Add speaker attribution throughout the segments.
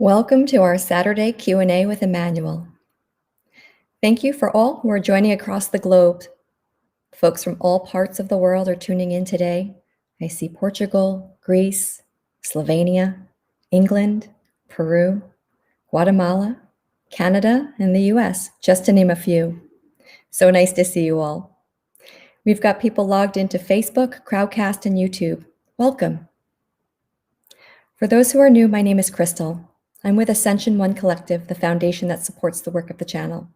Speaker 1: Welcome to our Saturday Q&A with Emmanuel. Thank you for all who are joining across the globe. Folks from all parts of the world are tuning in today. I see Portugal, Greece, Slovenia, England, Peru, Guatemala, Canada, and the US, just to name a few. So nice to see you all. We've got people logged into Facebook, Crowdcast, and YouTube. Welcome. For those who are new, my name is Crystal. I'm with Ascension One Collective, the foundation that supports the work of the channel.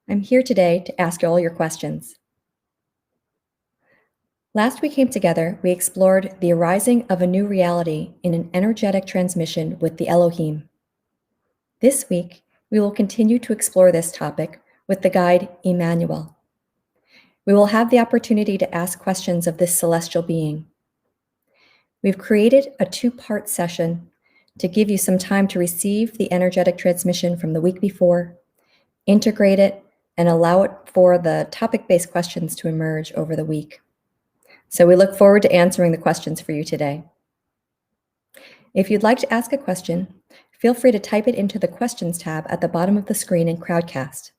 Speaker 1: I'm here today to ask all your questions. Last we came together, we explored the arising of a new reality in an energetic transmission with the Elohim. This week, we will continue to explore this topic with the guide Emmanuel. We will have the opportunity to ask questions of this celestial being. We've created a two-part session to give you some time to receive the energetic transmission from the week before, integrate it, and allow it for the topic-based questions to emerge over the week. So we look forward to answering the questions for you today. If you'd like to ask a question, feel free to type it into the Questions tab at the bottom of the screen in Crowdcast.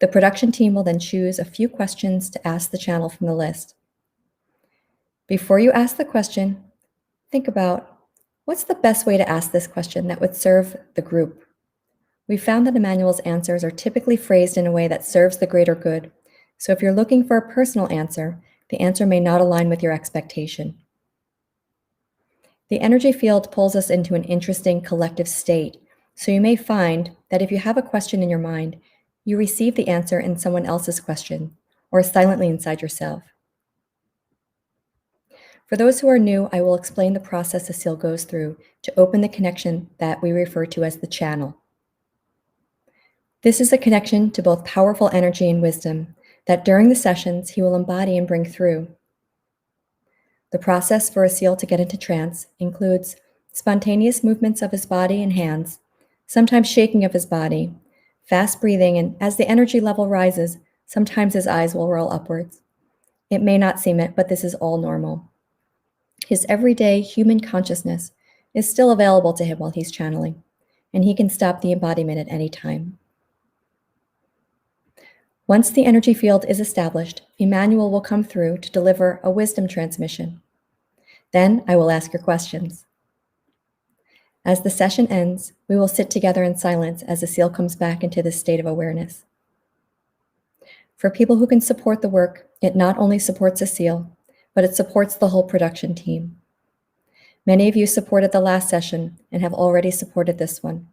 Speaker 1: The production team will then choose a few questions to ask the channel from the list. Before you ask the question, think about what's the best way to ask this question that would serve the group. We found that Emmanuel's answers are typically phrased in a way that serves the greater good. So if you're looking for a personal answer, the answer may not align with your expectation. The energy field pulls us into an interesting collective state. So you may find that if you have a question in your mind, you receive the answer in someone else's question or silently inside yourself. For those who are new, I will explain the process a seal goes through to open the connection that we refer to as the channel. This is a connection to both powerful energy and wisdom that during the sessions he will embody and bring through. The process for a seal to get into trance includes spontaneous movements of his body and hands, sometimes shaking of his body, fast breathing, and as the energy level rises, sometimes his eyes will roll upwards. It may not seem it, but this is all normal. His everyday human consciousness is still available to him while he's channeling, and he can stop the embodiment at any time. Once the energy field is established, Emmanuel will come through to deliver a wisdom transmission. Then I will ask your questions. As the session ends, we will sit together in silence as the seal comes back into this state of awareness. For people who can support the work, it not only supports a seal, but it supports the whole production team. Many of you supported the last session and have already supported this one.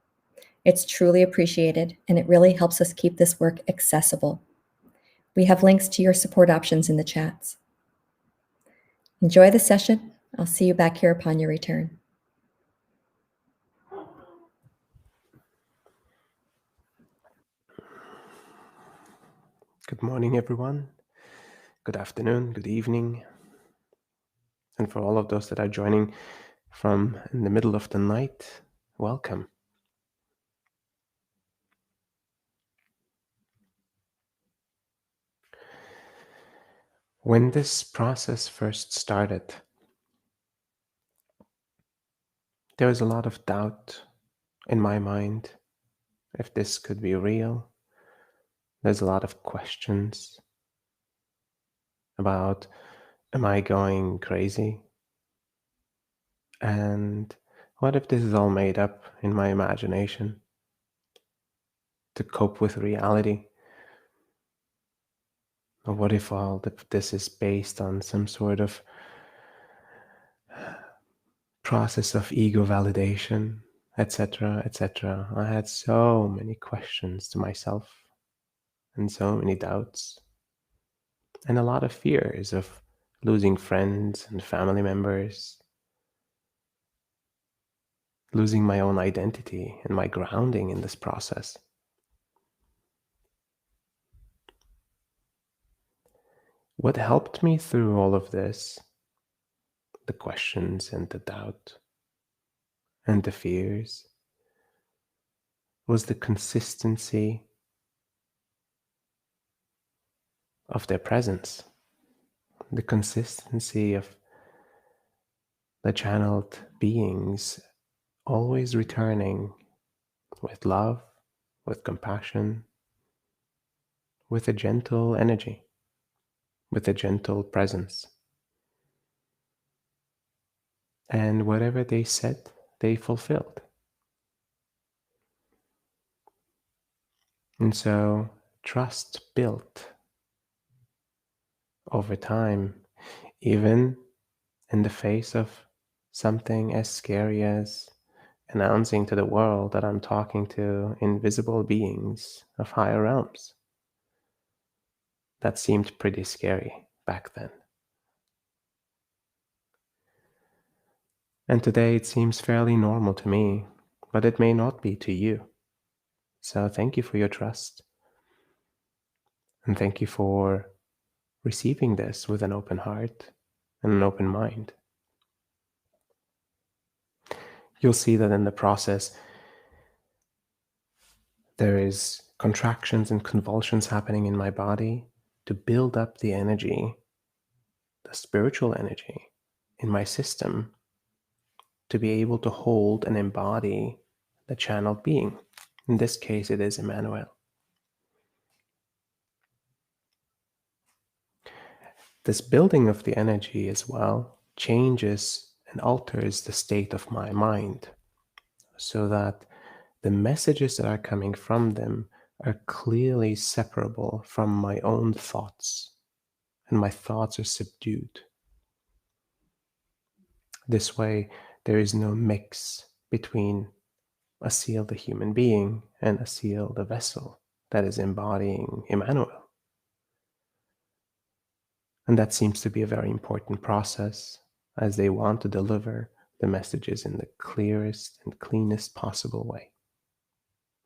Speaker 1: It's truly appreciated, and it really helps us keep this work accessible. We have links to your support options in the chats. Enjoy the session. I'll see you back here upon your return.
Speaker 2: Good morning, everyone. Good afternoon, good evening. And for all of those that are joining from in the middle of the night, welcome. When this process first started, there was a lot of doubt in my mind if this could be real. There's a lot of questions about, am I going crazy? And what if this is all made up in my imagination to cope with reality? Or what if all this is based on some sort of process of ego validation, etc., etc.? I had so many questions to myself and so many doubts and a lot of fears of losing friends and family members, losing my own identity and my grounding in this process. What helped me through all of this, the questions and the doubt and the fears, was the consistency of their presence, the consistency of the channeled beings always returning with love, with compassion, with a gentle energy, with a gentle presence. And whatever they said, they fulfilled. And so trust built over time, even in the face of something as scary as announcing to the world that I'm talking to invisible beings of higher realms. That seemed pretty scary back then. And today it seems fairly normal to me, but it may not be to you. So thank you for your trust. And thank you for receiving this with an open heart and an open mind. You'll see that in the process, there is contractions and convulsions happening in my body to build up the energy, the spiritual energy in my system, to be able to hold and embody the channeled being. In this case, it is Emmanuel. This building of the energy as well changes and alters the state of my mind so that the messages that are coming from them are clearly separable from my own thoughts, and my thoughts are subdued. This way, there is no mix between a seal, the human being, and a seal, the vessel that is embodying Emmanuel. And that seems to be a very important process as they want to deliver the messages in the clearest and cleanest possible way.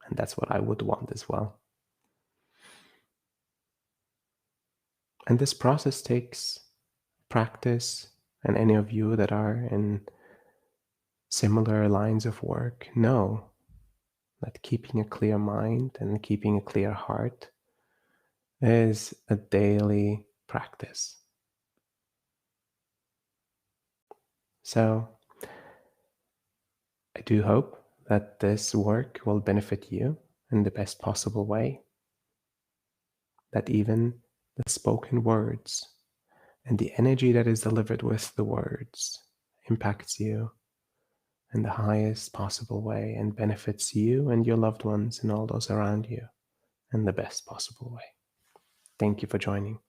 Speaker 2: And that's what I would want as well. And this process takes practice, and any of you that are in similar lines of work know that keeping a clear mind and keeping a clear heart is a daily practice. So I do hope that this work will benefit you in the best possible way, that even the spoken words and the energy that is delivered with the words impacts you in the highest possible way and benefits you and your loved ones and all those around you in the best possible way. Thank you for joining.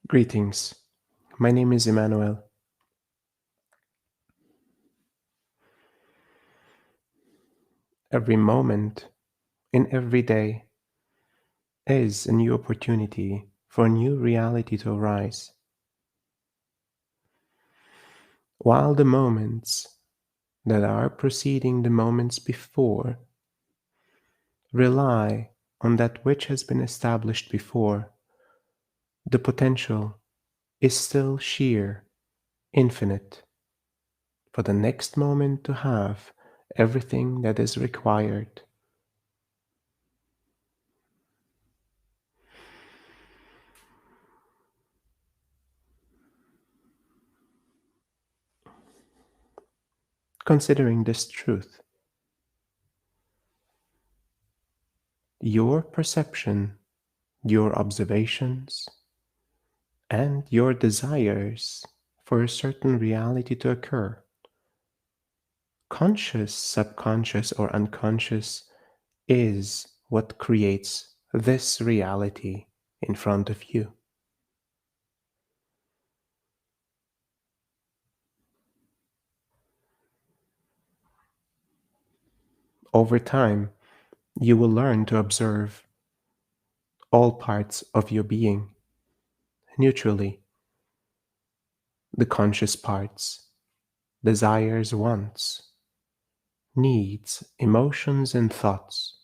Speaker 2: Greetings. My name is Emmanuel. Every moment in every day is a new opportunity for a new reality to arise. While the moments that are preceding the moments before rely on that which has been established before, the potential is still sheer, infinite, for the next moment to have everything that is required. Considering this truth, your perception, your observations, and your desires for a certain reality to occur, conscious, subconscious, or unconscious, is what creates this reality in front of you. Over time, you will learn to observe all parts of your being neutrally: the conscious parts, desires, wants, needs, emotions, and thoughts,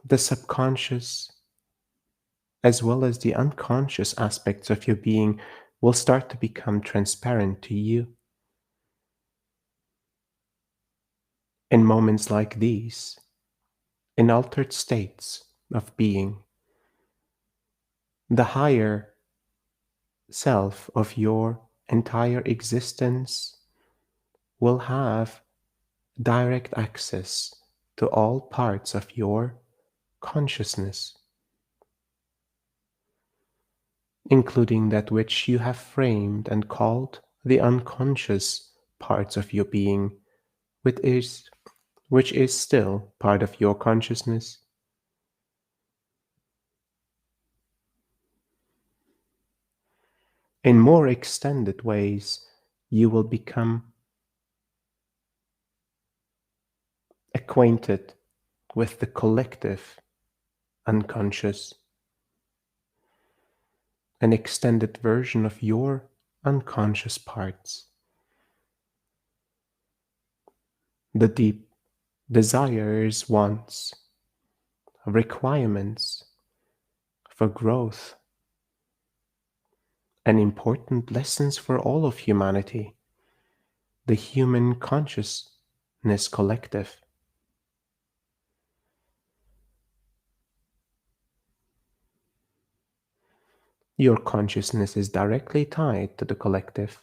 Speaker 2: the subconscious, as well as the unconscious aspects of your being will start to become transparent to you. In moments like these, in altered states of being, the higher self of your entire existence will have direct access to all parts of your consciousness, including that which you have framed and called the unconscious parts of your being, which is still part of your consciousness. In more extended ways, you will become acquainted with the collective unconscious, an extended version of your unconscious parts, the deep desires, wants, requirements for growth, and important lessons for all of humanity, the human consciousness collective. Your consciousness is directly tied to the collective,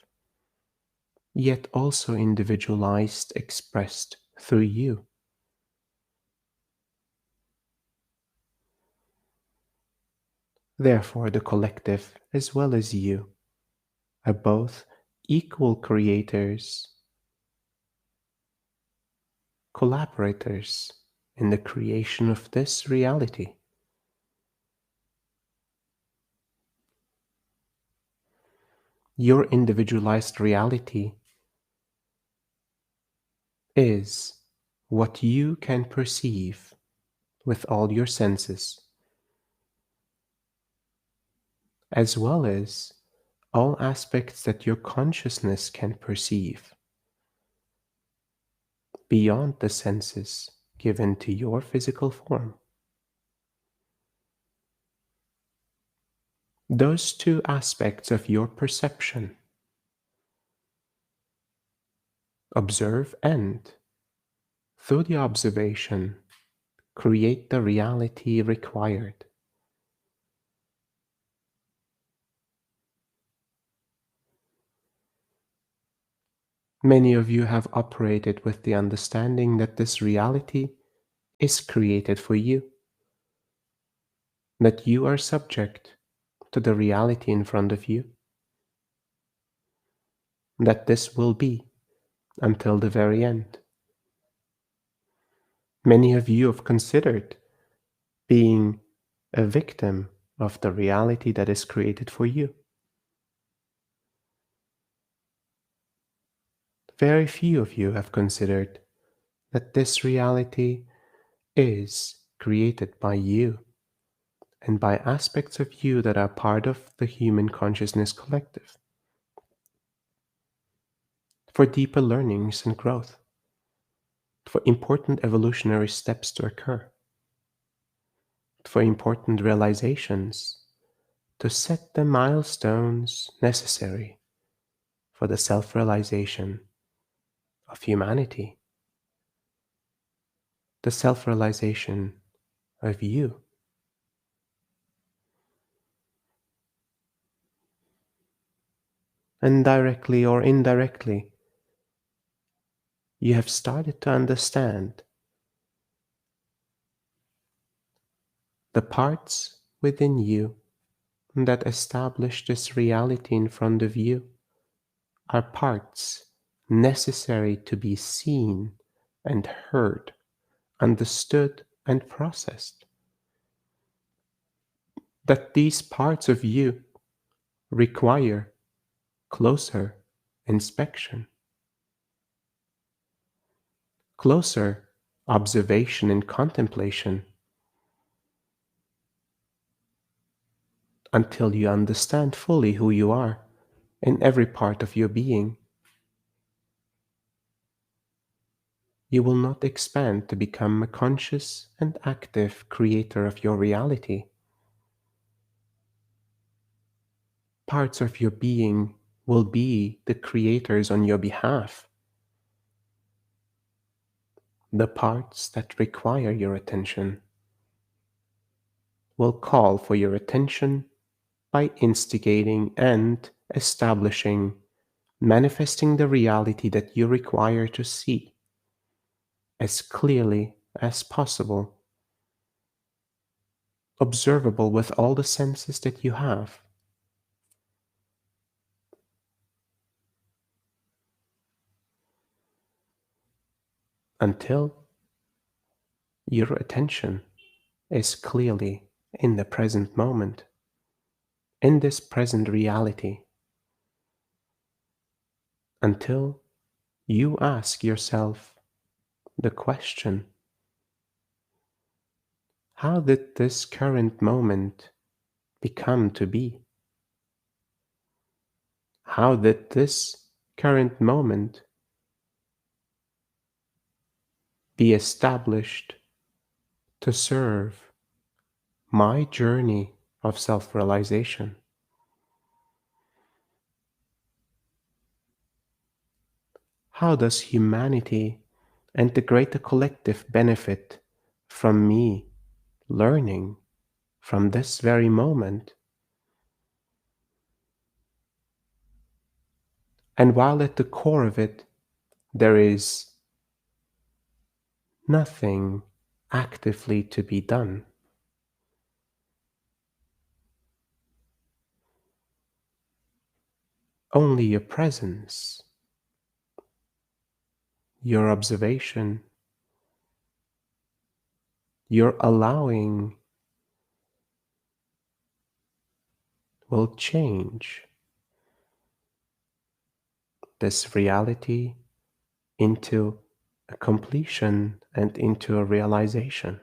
Speaker 2: yet also individualized, expressed through you. Therefore, the collective, as well as you, are both equal creators, collaborators in the creation of this reality. Your individualized reality is what you can perceive with all your senses, as well as all aspects that your consciousness can perceive beyond the senses given to your physical form. Those two aspects of your perception, observe and, through the observation, create the reality required. Many of you have operated with the understanding that this reality is created for you, that you are subject to the reality in front of you, that this will be until the very end. Many of you have considered being a victim of the reality that is created for you. very few of you have considered that this reality is created by you and by aspects of you that are part of the human consciousness collective for deeper learnings and growth, for important evolutionary steps to occur, for important realizations to set the milestones necessary for the self realization of humanity, the self realization of you. And directly or indirectly, you have started to understand the parts within you that establish this reality in front of you are parts necessary to be seen and heard, understood and processed. That these parts of you require closer inspection, closer observation and contemplation until you understand fully who you are in every part of your being. You will not expand to become a conscious and active creator of your reality. Parts of your being will be the creators on your behalf. The parts that require your attention will call for your attention by instigating and establishing, manifesting the reality that you require to see as clearly as possible, observable with all the senses that you have. Until your attention is clearly in the present moment, in this present reality, until you ask yourself the question, how did this current moment become to be? How did this current moment be established to serve my journey of self realization? How does humanity and the greater collective benefit from me learning from this very moment? And while at the core of it, there is nothing actively to be done, only your presence, your observation, your allowing will change this reality into a completion and into a realization.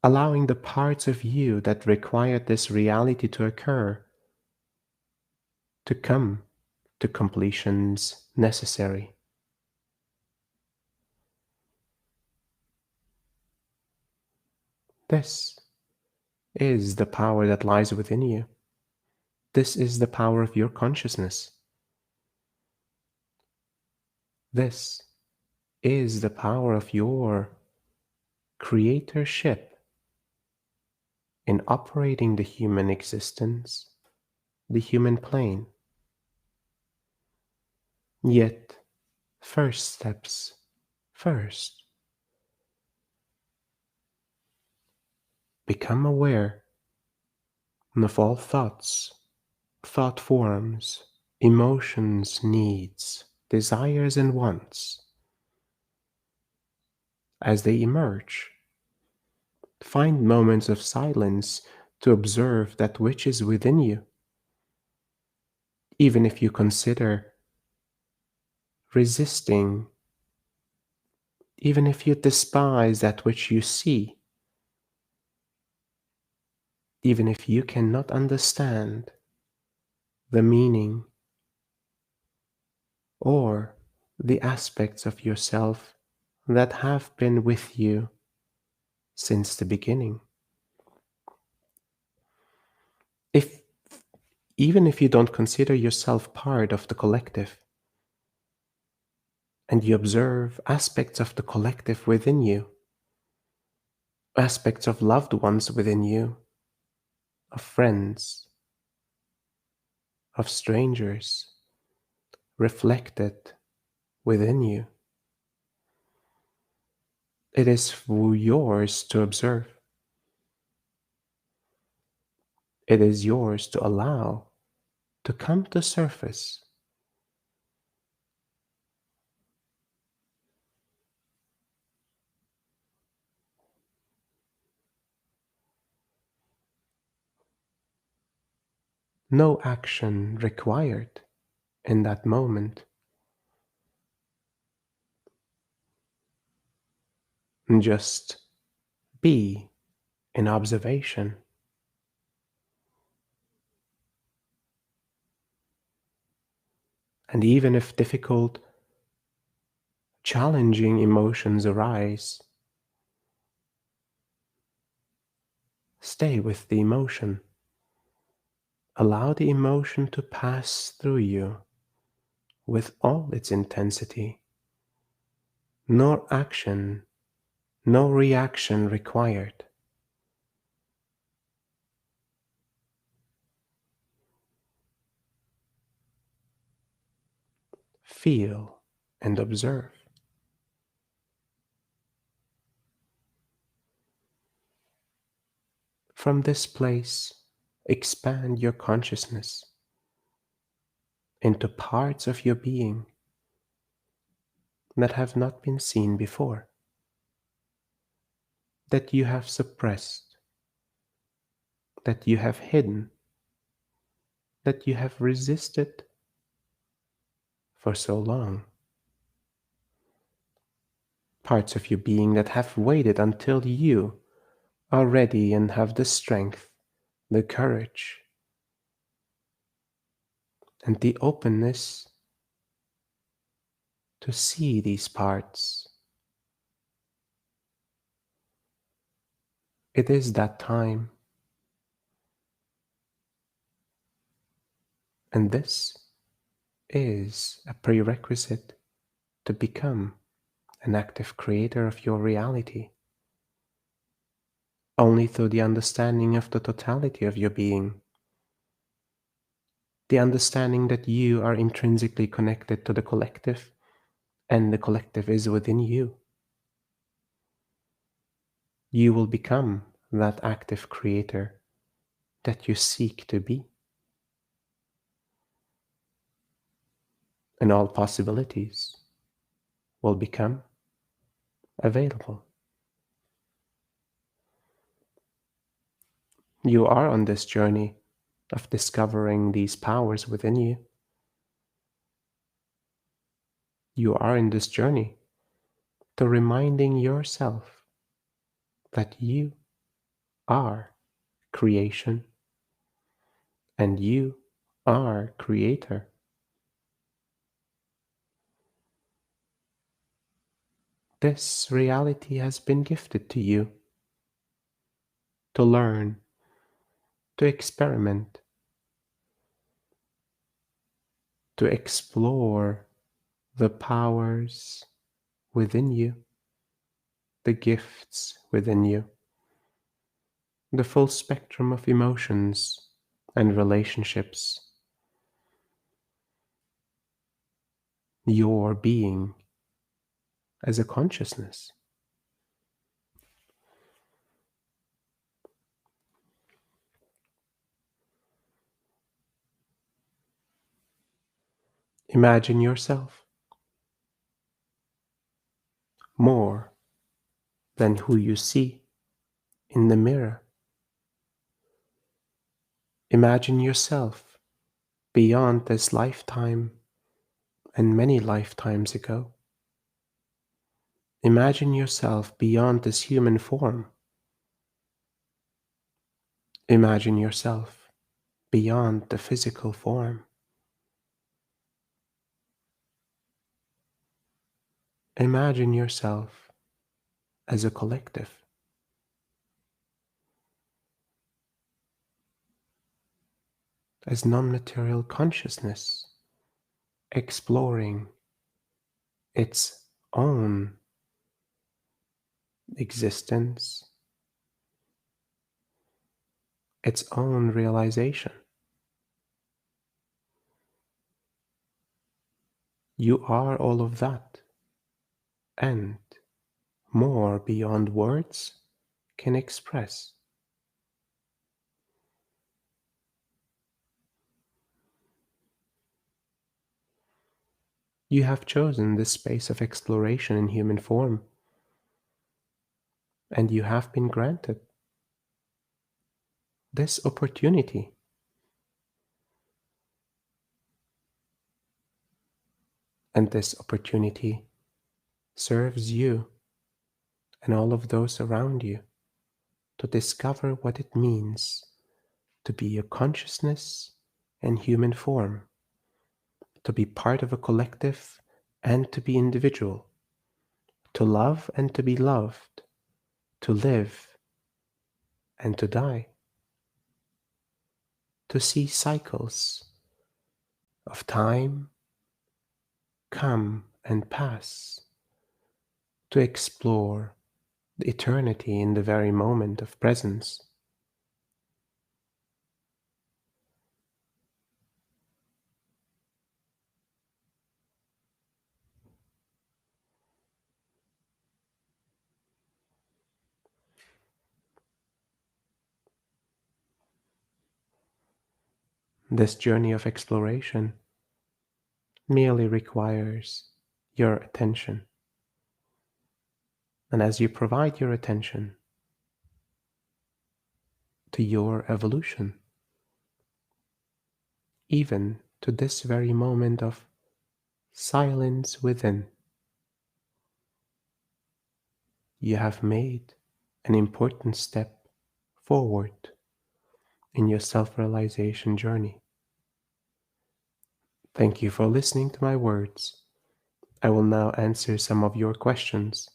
Speaker 2: Allowing the parts of you that require this reality to occur to come to completions necessary. This is the power that lies within you. This is the power of your consciousness. This is the power of your creatorship in operating the human existence, the human plane. Yet, first steps first. Become aware of all thoughts, thought forms, emotions, needs, desires, and wants as they emerge. Find moments of silence to observe that which is within you. Even if you consider resisting, even if you despise that which you see, even if you cannot understand the meaning or the aspects of yourself that have been with you since the beginning. If even if you don't consider yourself part of the collective and you observe aspects of the collective within you, aspects of loved ones within you, of friends, of strangers reflected within you, it is yours to observe. It is yours to allow to come to surface. No action required in that moment. Just be in observation. And even if difficult, challenging emotions arise, stay with the emotion. Allow the emotion to pass through you with all its intensity. No action, no reaction required. Feel and observe. From this place, expand your consciousness into parts of your being that have not been seen before, that you have suppressed, that you have hidden, that you have resisted for so long. Parts of your being that have waited until you are ready and have the strength, the courage, and the openness to see these parts. It is that time, and this is a prerequisite to become an active creator of your reality. Only through the understanding of the totality of your being, the understanding that you are intrinsically connected to the collective and the collective is within you, you will become that active creator that you seek to be. And all possibilities will become available. You are on this journey of discovering these powers within you. You are in this journey to reminding yourself that you are creation and you are creator. This reality has been gifted to you to learn, to experiment, to explore the powers within you, the gifts within you, the full spectrum of emotions and relationships, your being as a consciousness. Imagine yourself more than who you see in the mirror. Imagine yourself beyond this lifetime and many lifetimes ago. Imagine yourself beyond this human form. Imagine yourself beyond the physical form. Imagine yourself as a collective, as non material consciousness, exploring its own existence, its own realization. You are all of that, and more beyond words can express. You have chosen this space of exploration in human form, and you have been granted this opportunity. And this opportunity serves you and all of those around you to discover what it means to be a consciousness in human form, to be part of a collective and to be individual, to love and to be loved, to live and to die, to see cycles of time come and pass, to explore the eternity in the very moment of presence. This journey of exploration merely requires your attention. And as you provide your attention to your evolution, even to this very moment of silence within, you have made an important step forward in your self realization journey. Thank you for listening to my words. I will now answer some of your questions.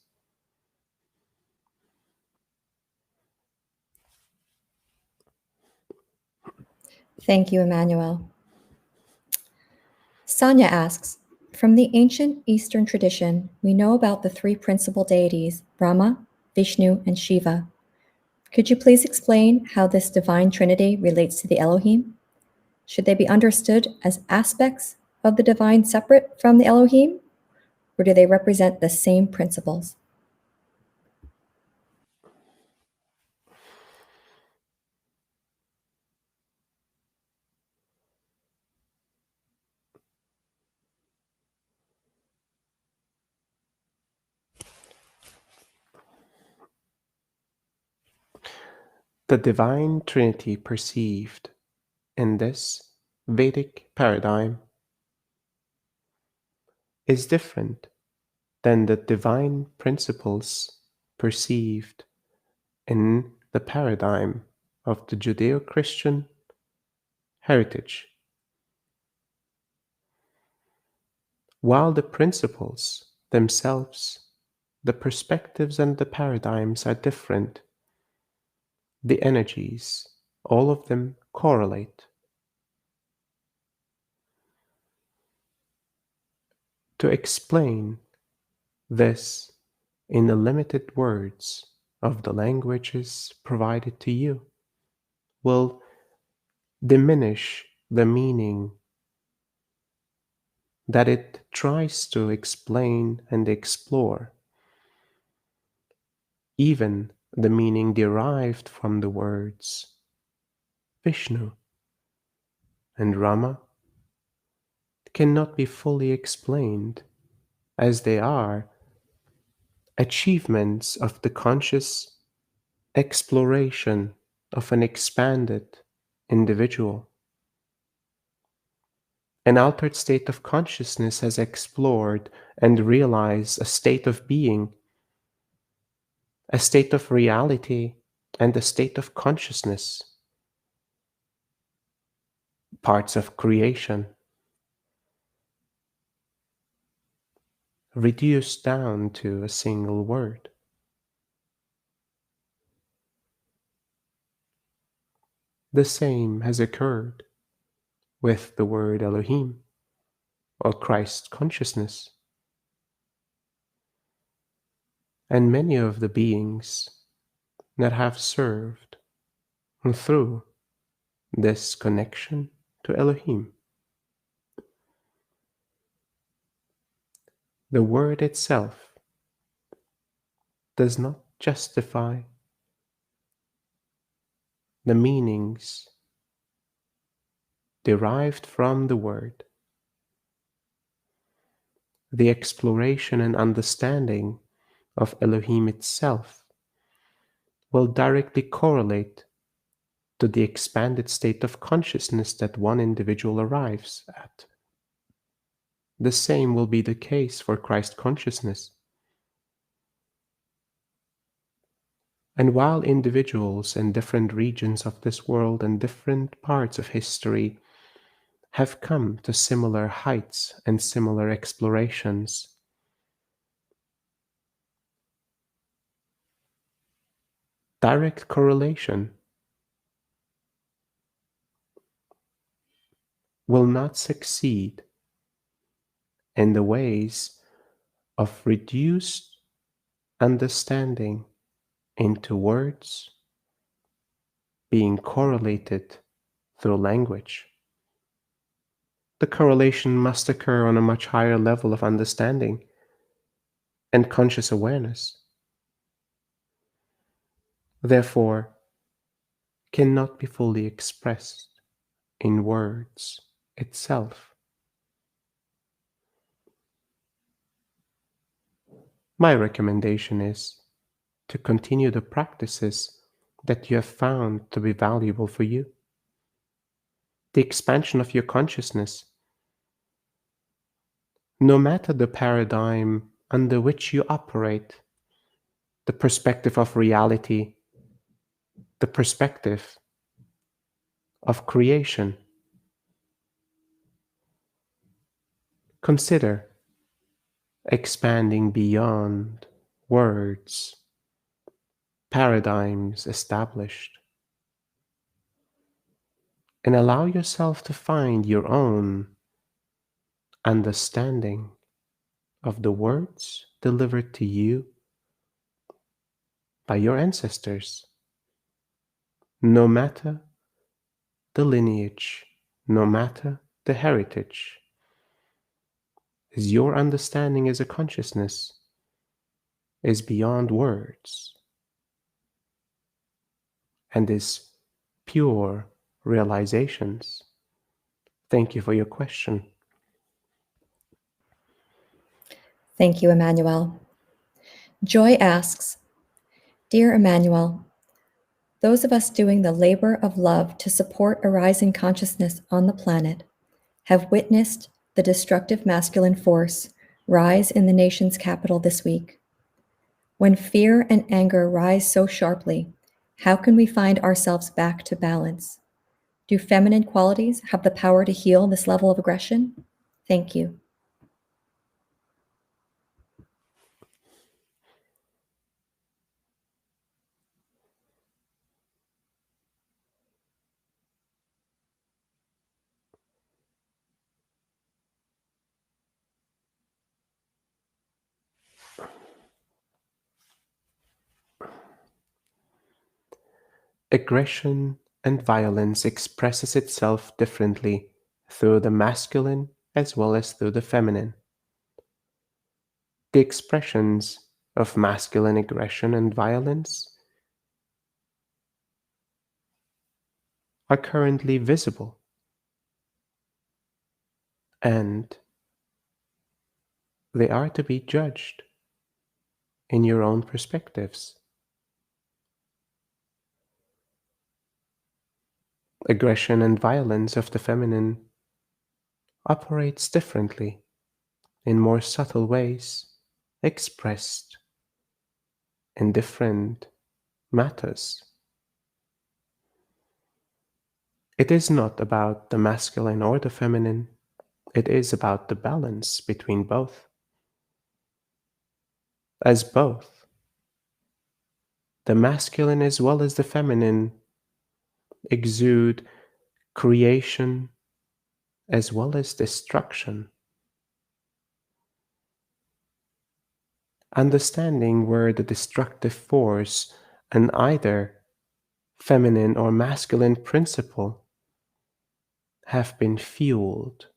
Speaker 1: Thank you, Emmanuel. Sonia asks, from the ancient Eastern tradition, we know about the three principal deities, Brahma, Vishnu, and Shiva. Could you please explain how this divine trinity relates to the Elohim? Should they be understood as aspects of the divine separate from the Elohim, or do they represent the same principles?
Speaker 2: The divine trinity perceived in this Vedic paradigm is different than the divine principles perceived in the paradigm of the Judeo Christian heritage. While the principles themselves, the perspectives, and the paradigms are different, the energies, all of them correlate. To explain this in the limited words of the languages provided to you will diminish the meaning that it tries to explain and explore, even the meaning derived from the words Vishnu and Rama cannot be fully explained as they are achievements of the conscious exploration of an expanded individual. An altered state of consciousness has explored and realized a state of being, a state of reality, and a state of consciousness, parts of creation, reduced down to a single word. The same has occurred with the word Elohim, or Christ consciousness, and many of the beings that have served through this connection to Elohim. The word itself does not justify the meanings derived from the word. The exploration and understanding of Elohim itself will directly correlate to the expanded state of consciousness that one individual arrives at. The same will be the case for Christ consciousness. And while individuals in different regions of this world and different parts of history have come to similar heights and similar explorations, direct correlation will not succeed in the ways of reduced understanding into words being correlated through language. The correlation must occur on a much higher level of understanding and conscious awareness. Therefore, cannot be fully expressed in words itself. My recommendation is to continue the practices that you have found to be valuable for you. The expansion of your consciousness, no matter the paradigm under which you operate, the perspective of reality, the perspective of creation. Consider expanding beyond words, paradigms established, and allow yourself to find your own understanding of the words delivered to you by your ancestors, no matter the lineage, no matter the heritage, as your understanding as a consciousness is beyond words and is pure realizations. Thank you for your question.
Speaker 1: Thank you, Emmanuel. Joy asks, Dear Emmanuel, those of us doing the labor of love to support a rising consciousness on the planet have witnessed the destructive masculine force rise in the nation's capital this week. When fear and anger rise so sharply, how can we find ourselves back to balance? Do feminine qualities have the power to heal this level of aggression? Thank you.
Speaker 2: Aggression and violence expresses itself differently through the masculine as well as through the feminine. The expressions of masculine aggression and violence are currently visible, and they are to be judged in your own perspectives. Aggression and violence of the feminine operates differently in more subtle ways, expressed in different matters. It is not about the masculine or the feminine, it is about the balance between both. As both, the masculine as well as the feminine, exude creation as well as destruction. Understanding where the destructive force in either feminine or masculine principle have been fueled.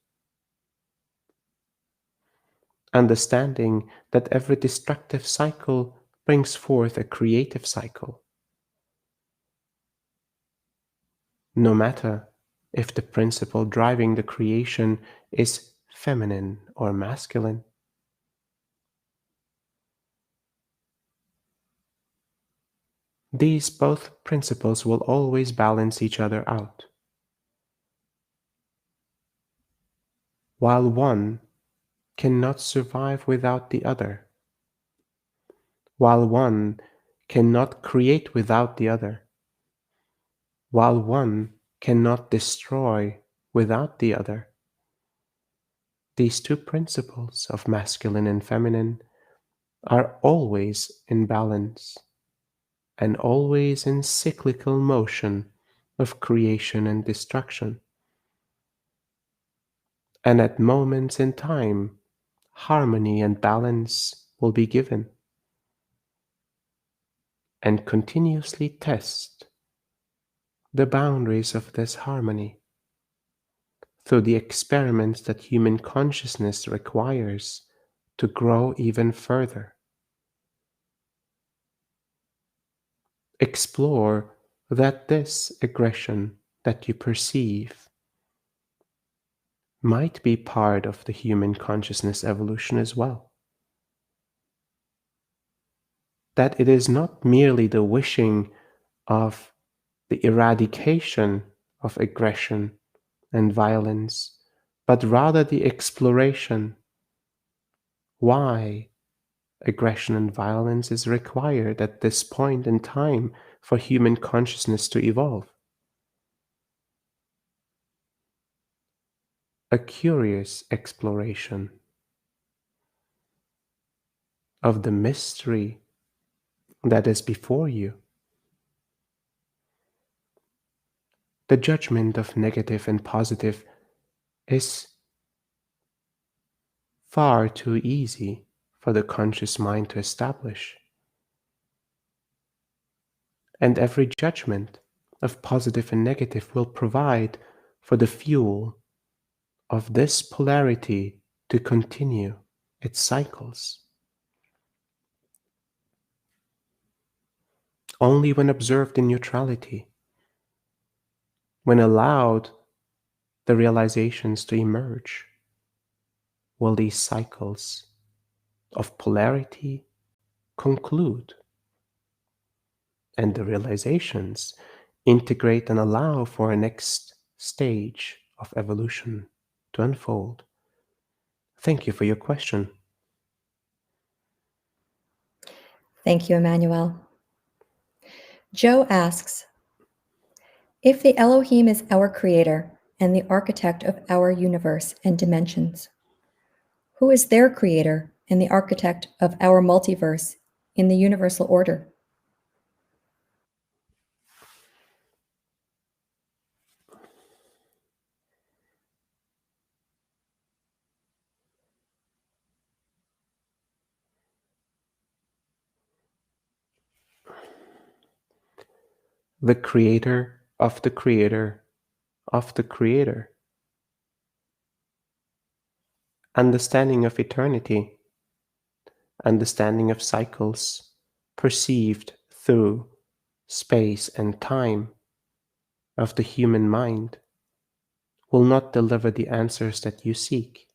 Speaker 2: Understanding that every destructive cycle brings forth a creative cycle. No matter if the principle driving the creation is feminine or masculine. These both principles will always balance each other out. While one cannot survive without the other, while one cannot create without the other, while one cannot destroy without the other. These two principles of masculine and feminine are always in balance and always in cyclical motion of creation and destruction. And at moments in time, harmony and balance will be given, and continuously test the boundaries of this harmony through the experiments that human consciousness requires to grow even further. Explore that this aggression that you perceive might be part of the human consciousness evolution as well. That it is not merely the wishing of the eradication of aggression and violence, but rather the exploration why aggression and violence is required at this point in time for human consciousness to evolve. A curious exploration of the mystery that is before you. The judgment of negative and positive is far too easy for the conscious mind to establish. And every judgment of positive and negative will provide for the fuel of this polarity to continue its cycles. Only when observed in neutrality, when allowed the realizations to emerge, will these cycles of polarity conclude and the realizations integrate and allow for a next stage of evolution to unfold. Thank you for your question.
Speaker 1: Thank you, Emmanuel. Joe asks, if the Elohim is our creator and the architect of our universe and dimensions, who is their creator and the architect of our multiverse in the universal order?
Speaker 2: The creator of the creator of the creator. Understanding of eternity, understanding of cycles perceived through space and time of the human mind will not deliver the answers that you seek.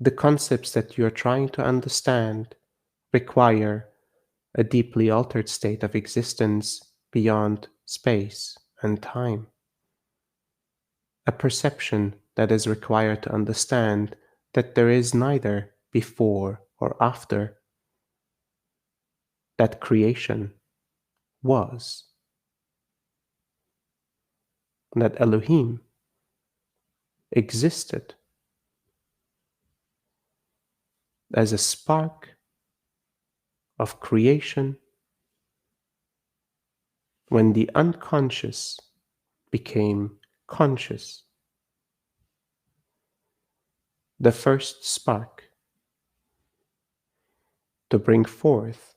Speaker 2: The concepts that you are trying to understand require a deeply altered state of existence beyond space and time. A perception that is required to understand that there is neither before or after, that creation was, that Elohim existed as a spark of creation when the unconscious became conscious, the first spark to bring forth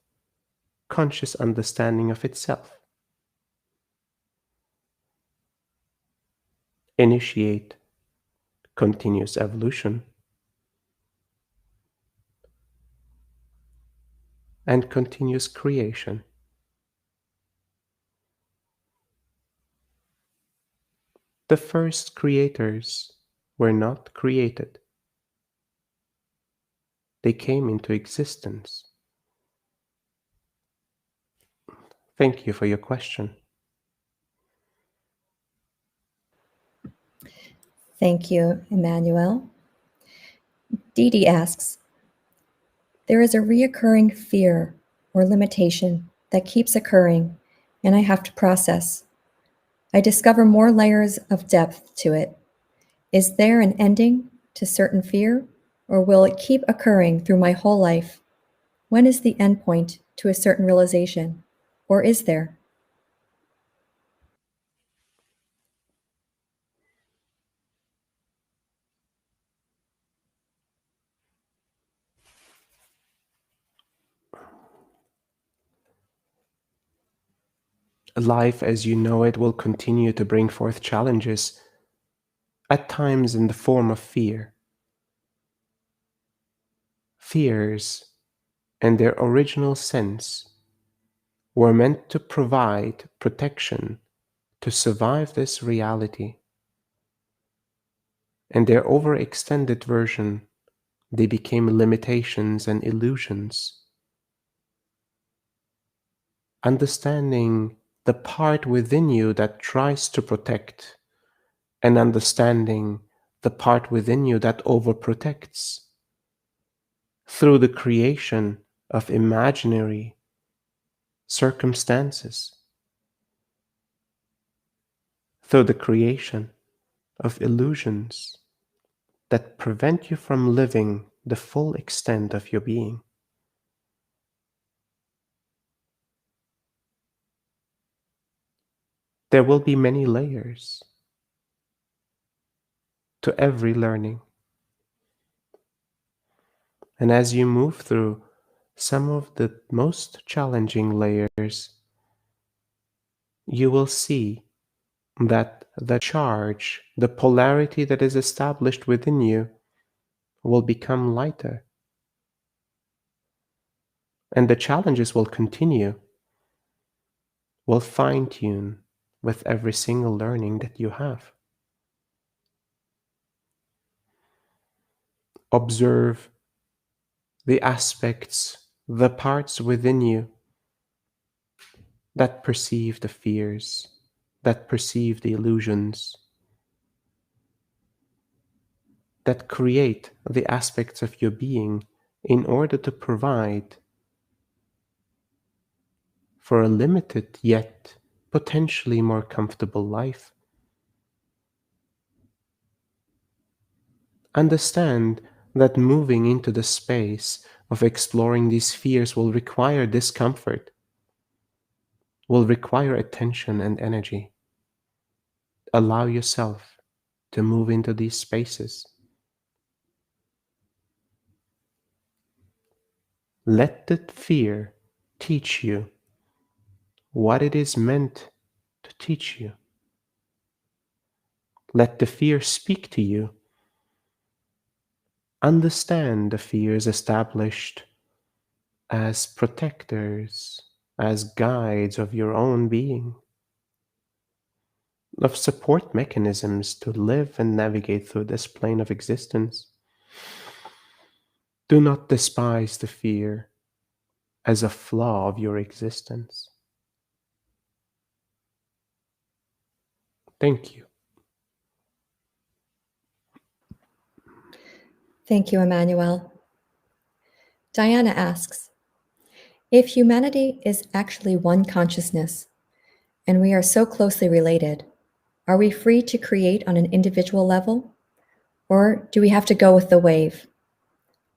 Speaker 2: conscious understanding of itself, initiate continuous evolution, and continuous creation. The first creators were not created, they came into existence. Thank you for your question.
Speaker 1: Thank you, Emmanuel. Dee Dee asks, there is a reoccurring fear or limitation that keeps occurring, and I have to process. I discover more layers of depth to it. Is there an ending to certain fear, or will it keep occurring through my whole life? When is the end point to a certain realization, or is there?
Speaker 2: Life as you know it will continue to bring forth challenges, at times in the form of fear. Fears, in their original sense, were meant to provide protection to survive this reality. In their overextended version, they became limitations and illusions. Understanding the part within you that tries to protect, and understanding the part within you that overprotects through the creation of imaginary circumstances, through the creation of illusions that prevent you from living the full extent of your being. There will be many layers to every learning. And as you move through some of the most challenging layers, you will see that the charge, the polarity that is established within you, will become lighter. And the challenges will continue, will fine tune with every single learning that you have. Observe the aspects, the parts within you that perceive the fears, that perceive the illusions, that create the aspects of your being in order to provide for a limited yet potentially more comfortable life. Understand that moving into the space of exploring these fears will require discomfort, will require attention and energy. Allow yourself to move into these spaces. Let the fear teach you what it is meant to teach you. Let the fear speak to you. Understand the fears established as protectors, as guides of your own being, of support mechanisms to live and navigate through this plane of existence. Do not despise the fear as a flaw of your existence. Thank you.
Speaker 1: Thank you, Emmanuel. Diana asks, if humanity is actually one consciousness, and we are so closely related, are we free to create on an individual level, or do we have to go with the wave?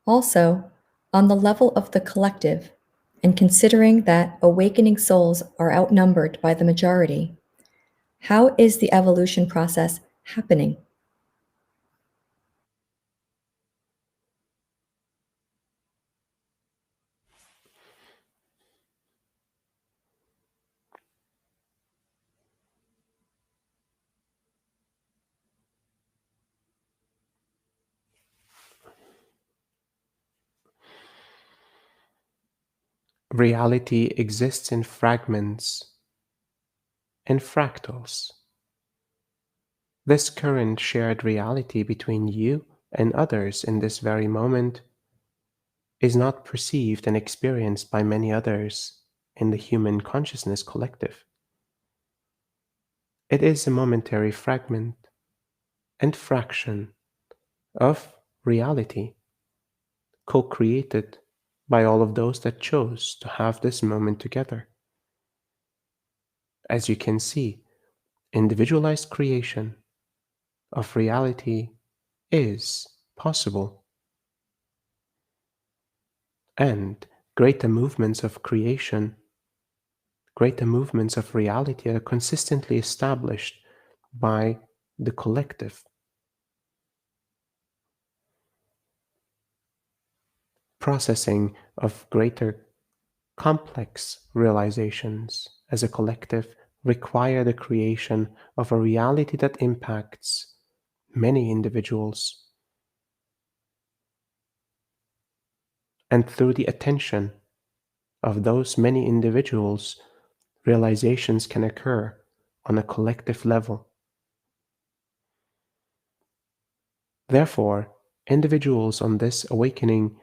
Speaker 1: Also, on the level of the collective, and considering that awakening souls are outnumbered by the majority, how is the evolution process happening?
Speaker 2: Reality exists in fragments and fractals. This current shared reality between you and others in this very moment is not perceived and experienced by many others in the human consciousness collective. It is a momentary fragment and fraction of reality, co created by all of those that chose to have this moment together. As you can see, individualized creation of reality is possible, and greater movements of creation, greater movements of reality are consistently established by the collective. Processing of greater complex realizations as a collective require the creation of a reality that impacts many individuals, and through the attention of those many individuals, realizations can occur on a collective level. Therefore, individuals on this awakening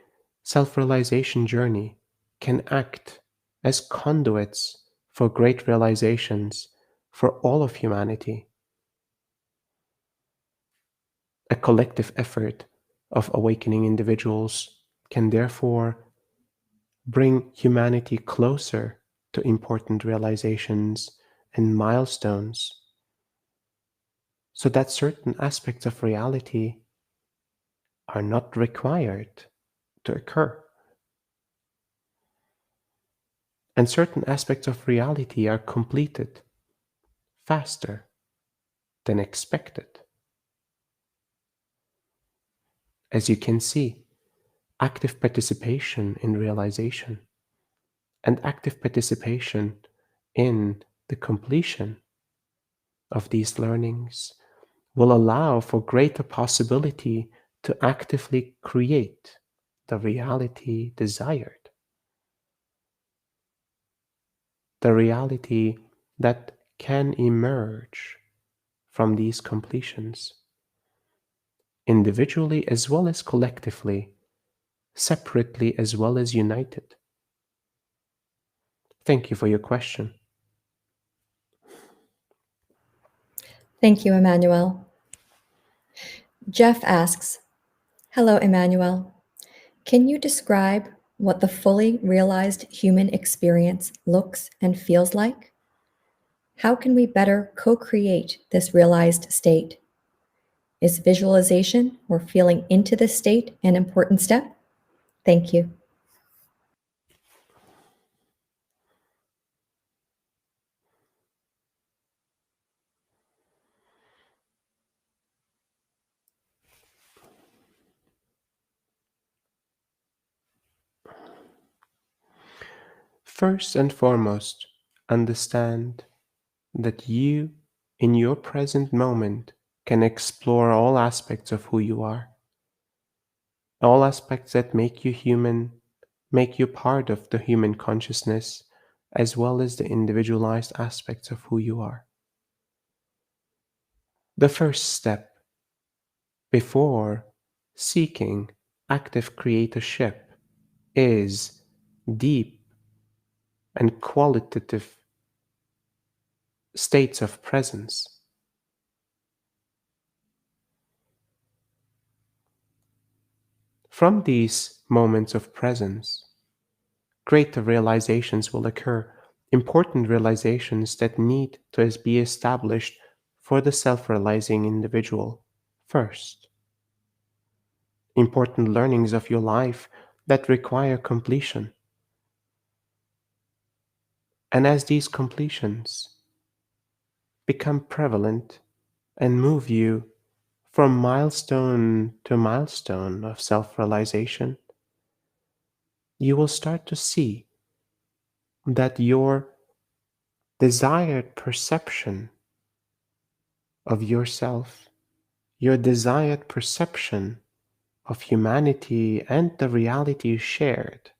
Speaker 2: self realization journey can act as conduits for great realizations for all of humanity. A collective effort of awakening individuals can therefore bring humanity closer to important realizations and milestones, so that certain aspects of reality are not required to occur, and certain aspects of reality are completed faster than expected. As you can see, active participation in realization and active participation in the completion of these learnings will allow for greater possibility to actively create the reality desired, the reality that can emerge from these completions, individually as well as collectively, separately as well as united. Thank you for your question.
Speaker 1: Thank you, Emmanuel. Jeff asks, hello, Emmanuel. Can you describe what the fully realized human experience looks and feels like? How can we better co create this realized state? Is visualization or feeling into this state an important step? Thank you.
Speaker 2: First and foremost, understand that you, in your present moment, can explore all aspects of who you are, all aspects that make you human, make you part of the human consciousness, as well as the individualized aspects of who you are. The first step before seeking active creatorship is deep and qualitative states of presence. From these moments of presence, greater realizations will occur, important realizations that need to be established for the self realizing individual first. Important learnings of your life that require completion. And as these completions become prevalent and move you from milestone to milestone of self realization, you will start to see that your desired perception of yourself, your desired perception of humanity and the reality shared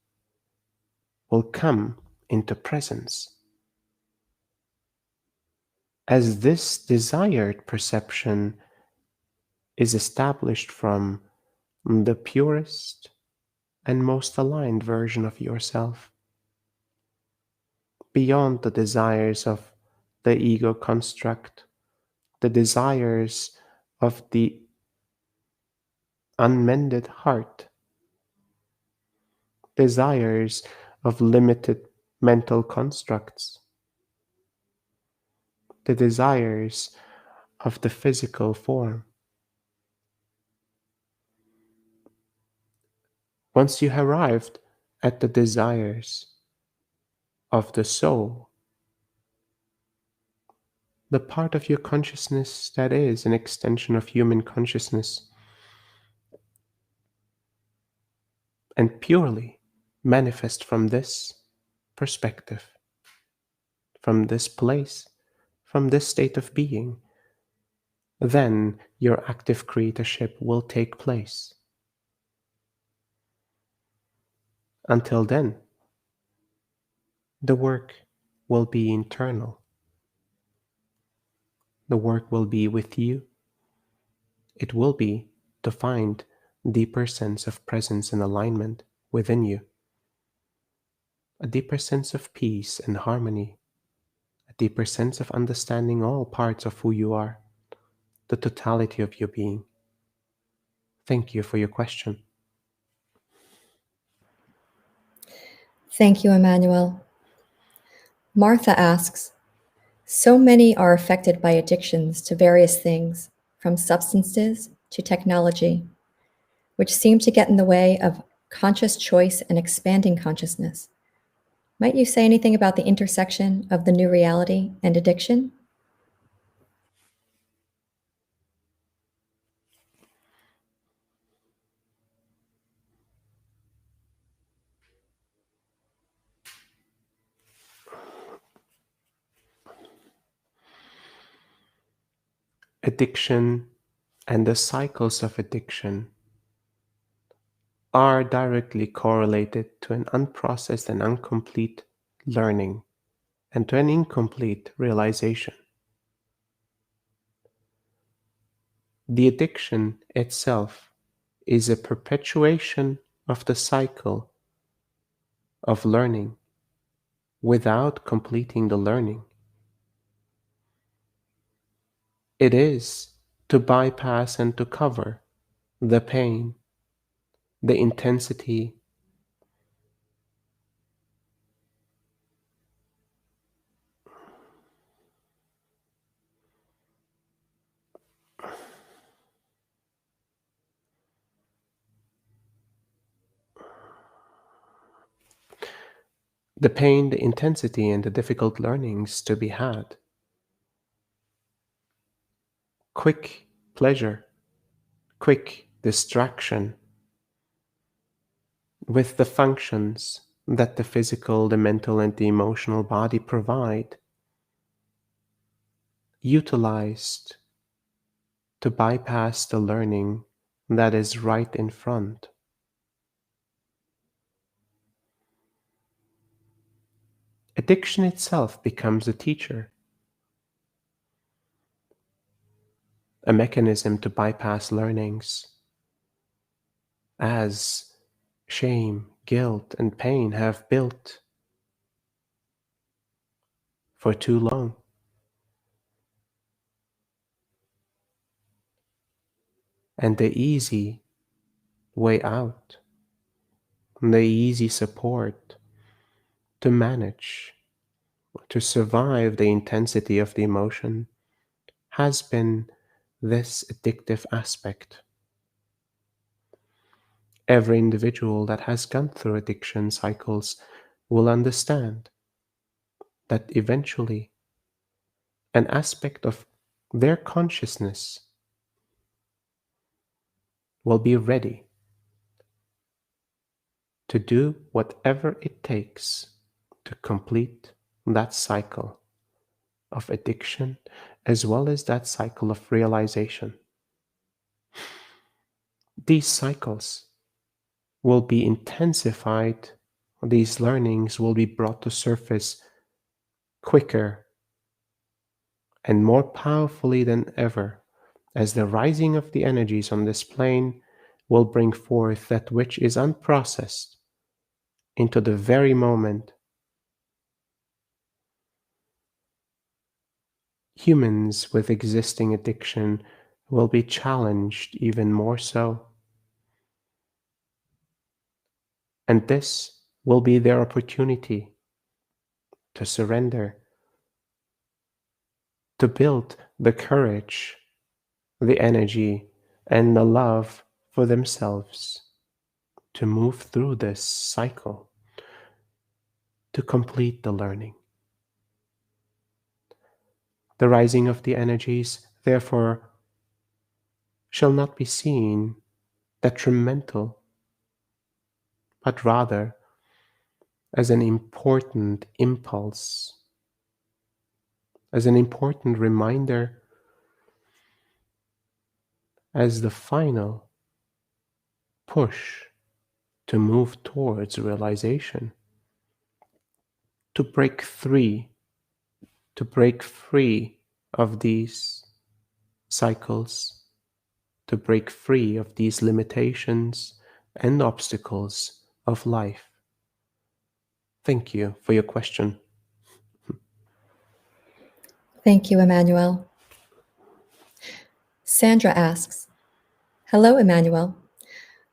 Speaker 2: will come into presence. As this desired perception is established from the purest and most aligned version of yourself, beyond the desires of the ego construct, the desires of the unmended heart, desires of limited mental constructs, the desires of the physical form. Once you have arrived at the desires of the soul, the part of your consciousness that is an extension of human consciousness and purely manifest from this perspective, from this place, from this state of being, then your active creatorship will take place. Until then, the work will be internal. The work will be with you. It will be to find deeper sense of presence and alignment within you, a deeper sense of peace and harmony, a deeper sense of understanding all parts of who you are, the totality of your being. Thank you for your question.
Speaker 1: Thank you, Emmanuel. Martha asks, so many are affected by addictions to various things, from substances to technology, which seem to get in the way of conscious choice and expanding consciousness. Might you say anything about the intersection of the new reality and addiction?
Speaker 2: Addiction and the cycles of addiction are directly correlated to an unprocessed and incomplete learning and to an incomplete realization. The addiction itself is a perpetuation of the cycle of learning without completing the learning. It is to bypass and to cover the pain, the intensity, the intensity, and the difficult learnings to be had. Quick pleasure, quick distraction with the functions that the physical, the mental, and the emotional body provide, utilized to bypass the learning that is right in front. Addiction itself becomes a teacher, a mechanism to bypass learnings, as shame, guilt, and pain have built for too long. And the easy way out, the easy support to manage, to survive the intensity of the emotion has been this addictive aspect. Every individual that has gone through addiction cycles will understand that eventually an aspect of their consciousness will be ready to do whatever it takes to complete that cycle of addiction as well as that cycle of realization. These cycles will be intensified, these learnings will be brought to surface quicker and more powerfully than ever, as the rising of the energies on this plane will bring forth that which is unprocessed into the very moment. Humans with existing addiction will be challenged even more so. And this will be their opportunity to surrender, to build the courage, the energy, and the love for themselves to move through this cycle, to complete the learning. The rising of the energies, therefore, shall not be seen detrimental, but rather as an important impulse, as an important reminder, as the final push to move towards realization, to break free, to break free of these cycles, to break free of these limitations and obstacles of life. Thank you for your question.
Speaker 1: Thank you, Emmanuel. Sandra asks, Hello, Emmanuel.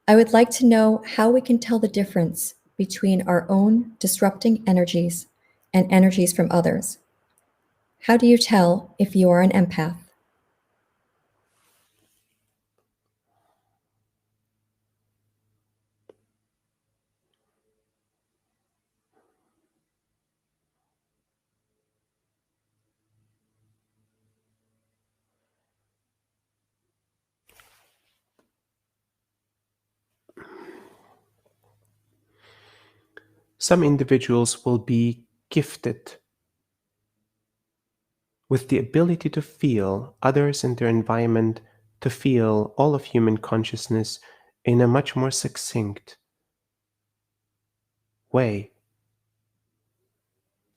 Speaker 1: I would like to know how we can tell the difference between our own disrupting energies and energies from others. How do you tell if you are an empath?
Speaker 2: Some individuals will be gifted with the ability to feel others and their environment, to feel all of human consciousness in a much more succinct way,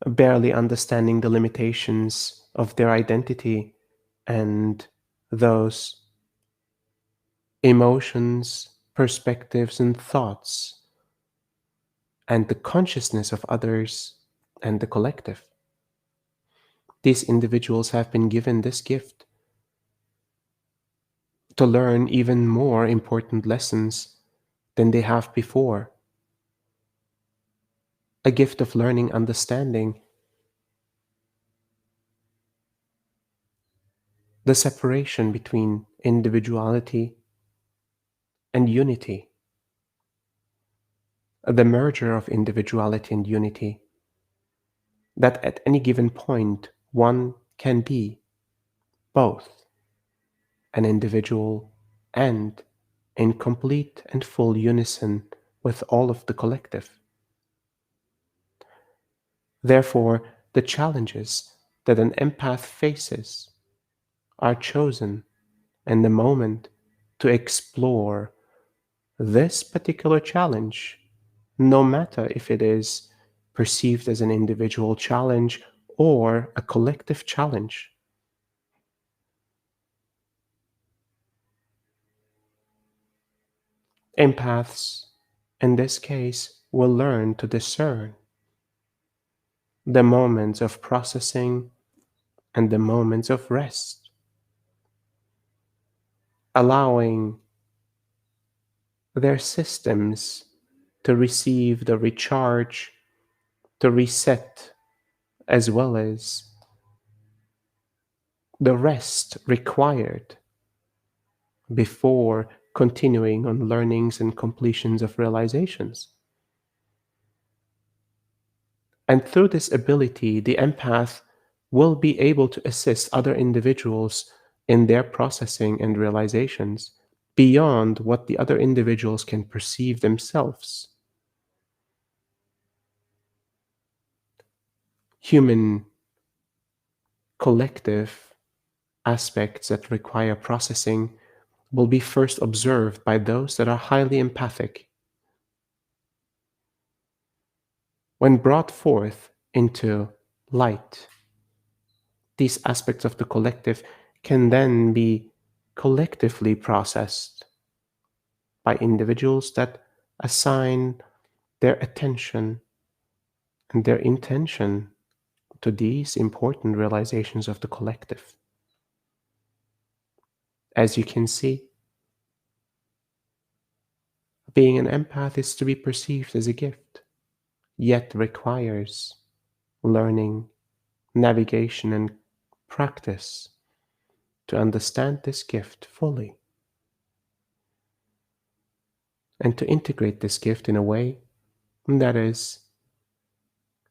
Speaker 2: barely understanding the limitations of their identity and those emotions, perspectives, and thoughts, and the consciousness of others and the collective. These individuals have been given this gift to learn even more important lessons than they have before. A gift of learning understanding the separation between individuality and unity, the merger of individuality and unity, that at any given point one can be both an individual and in complete and full unison with all of the collective. Therefore, the challenges that an empath faces are chosen in the moment to explore this particular challenge, no matter if it is perceived as an individual challenge or a collective challenge. Empaths, in this case, will learn to discern the moments of processing and the moments of rest, allowing their systems to receive the recharge, to reset, as well as the rest required before continuing on learnings and completions of realizations. And through this ability, the empath will be able to assist other individuals in their processing and realizations beyond what the other individuals can perceive themselves. Human collective aspects that require processing will be first observed by those that are highly empathic. When brought forth into light, these aspects of the collective can then be collectively processed by individuals that assign their attention and their intention to these important realizations of the collective. As you can see, being an empath is to be perceived as a gift, yet requires learning, navigation, and practice to understand this gift fully and to integrate this gift in a way that is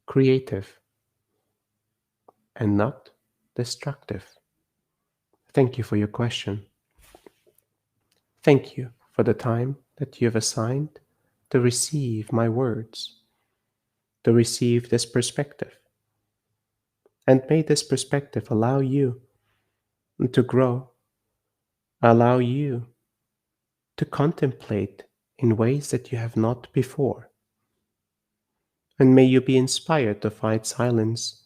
Speaker 2: creative and not destructive. Thank you for your question. Thank you for the time that you have assigned to receive my words, to receive this perspective. And may this perspective allow you to grow, allow you to contemplate in ways that you have not before. And may you be inspired to find silence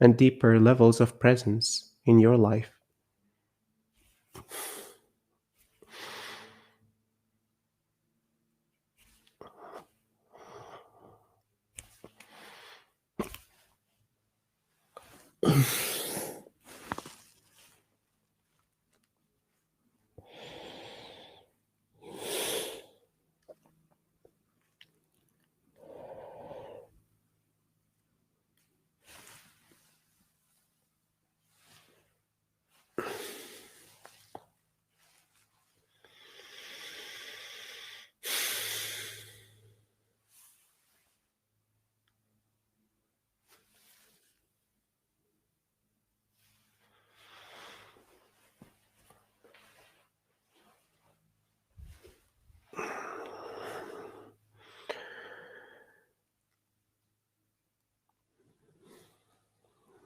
Speaker 2: and deeper levels of presence in your life.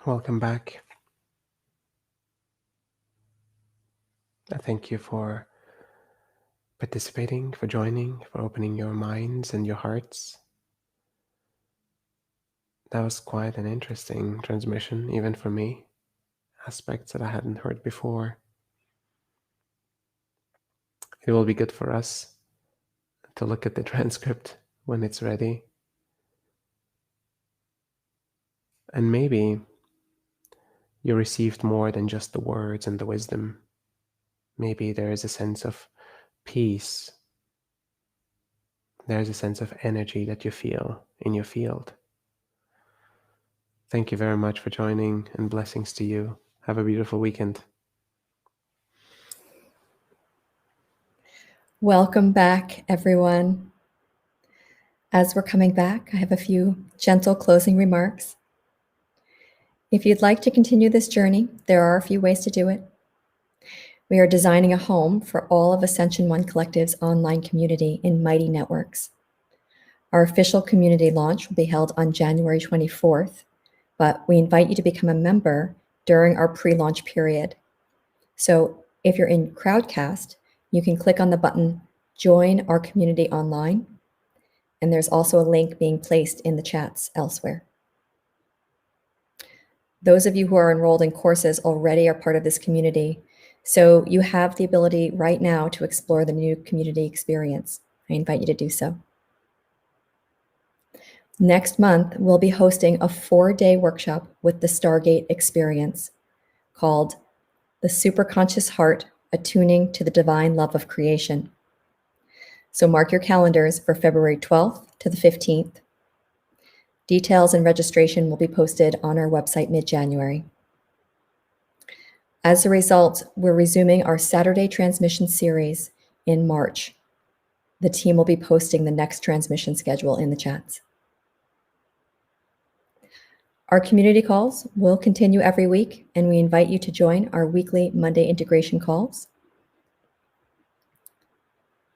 Speaker 2: Welcome back. I thank you for participating, for joining, for opening your minds and your hearts. That was quite an interesting transmission, even for me. Aspects that I hadn't heard before. It will be good for us to look at the transcript when it's ready. And maybe you received more than just the words and the wisdom. Maybe there is a sense of peace. There's a sense of energy that you feel in your field. Thank you very much for joining, and blessings to you. Have a beautiful weekend.
Speaker 1: Welcome back, everyone. As we're coming back, I have a few gentle closing remarks. If you'd like to continue this journey, there are a few ways to do it. We are designing a home for all of Ascension One Collective's online community in Mighty Networks. Our official community launch will be held on January 24th, but we invite you to become a member during our pre-launch period. So if you're in Crowdcast, you can click on the button, Join Our Community Online, and there's also a link being placed in the chats elsewhere. Those of you who are enrolled in courses already are part of this community, so you have the ability right now to explore the new community experience. I invite you to do so. Next month, we'll be hosting a 4-day workshop with the Stargate Experience called The Superconscious Heart, Attuning to the Divine Love of Creation. So mark your calendars for February 12th to the 15th. Details and registration will be posted on our website mid-January. As a result, we're resuming our Saturday transmission series in March. The team will be posting the next transmission schedule in the chats. Our community calls will continue every week, and we invite you to join our weekly Monday integration calls.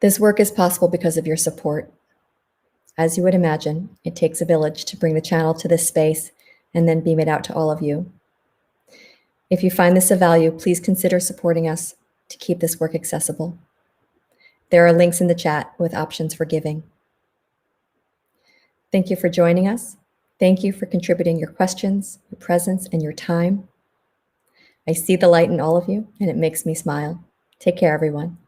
Speaker 1: This work is possible because of your support. As you would imagine, it takes a village to bring the channel to this space and then beam it out to all of you. If you find this of value, please consider supporting us to keep this work accessible. There are links in the chat with options for giving. Thank you for joining us. Thank you for contributing your questions, your presence, and your time. I see the light in all of you, and it makes me smile. Take care, everyone.